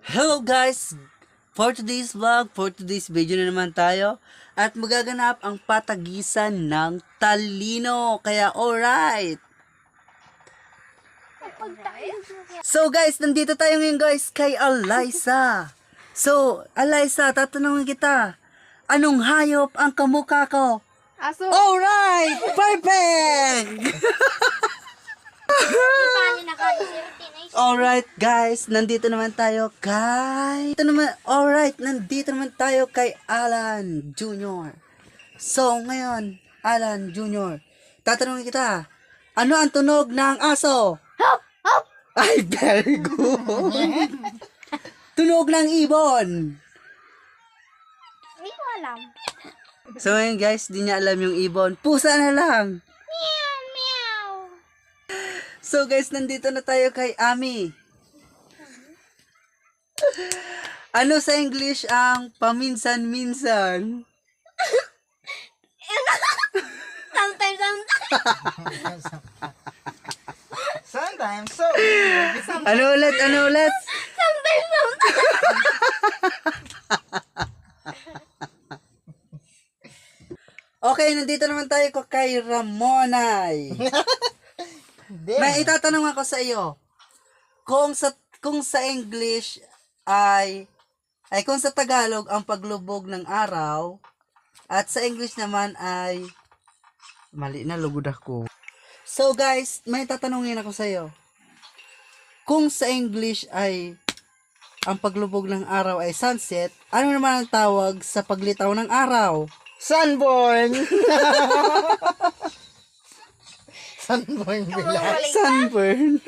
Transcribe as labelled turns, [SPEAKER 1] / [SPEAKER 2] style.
[SPEAKER 1] Hello guys! For today's vlog, for today's video na naman tayo at magaganap ang patagisan ng talino. Kaya alright! So guys, nandito tayo ngayon guys kay Alyssa. So, Alyssa, tatanungin kita, anong hayop ang kamukha ko?
[SPEAKER 2] Aso.
[SPEAKER 1] Alright! Perfect! Alright guys, nandito naman tayo kay Alan Jr. So ngayon, Alan Jr. Tatanungin kita, ano ang tunog ng aso?
[SPEAKER 2] Hop! Hop!
[SPEAKER 1] Ay, very good. Tunog ng ibon.
[SPEAKER 2] Hindi ko alam.
[SPEAKER 1] So ngayon guys, di niya alam yung ibon. Pusa na lang.
[SPEAKER 2] Meow! Meow!
[SPEAKER 1] So guys, nandito na tayo kay Ami. Ano sa English ang paminsan-minsan?
[SPEAKER 2] Sometimes.
[SPEAKER 3] Sometimes, so.
[SPEAKER 1] Ano ulit?
[SPEAKER 2] Sometimes.
[SPEAKER 1] Okay, nandito naman tayo kay Ramonay. May itatanong ako sa iyo. Kung sa English ay kung sa Tagalog ang paglubog ng araw at sa English naman ay mali na, lugod ako. So guys, may tatanungin ako sa iyo. Kung sa English ay ang paglubog ng araw ay sunset, ano naman ang tawag sa paglitaw ng araw?
[SPEAKER 3] Sunborn! Sunborn bilang.
[SPEAKER 1] Sunburn.